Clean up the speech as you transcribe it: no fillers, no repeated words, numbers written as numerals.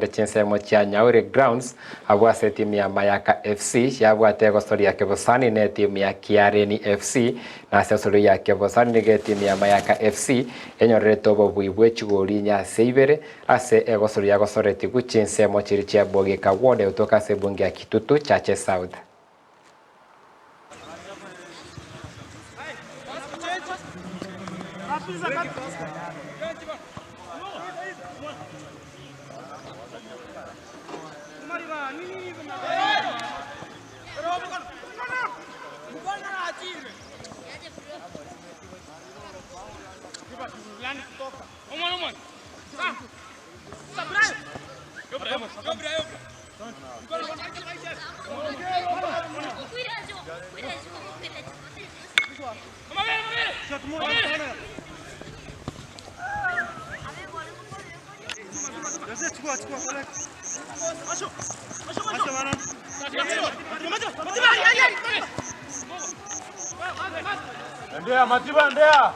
Chense mochia Nyauri Grounds abwase timu ya Mayaka FC yabwate gostori ya Kebosani ne timu ya Kiareni FC na sesori ya Kebosani ne timu ya Mayaka FC enyorere tobo buibwe chigori nya seibere ase egosori ya gosoreti guchense mochiri chia boge ka wode utoka sebungi ya Kitutu Chache South. Ndea, Matiba, ndea!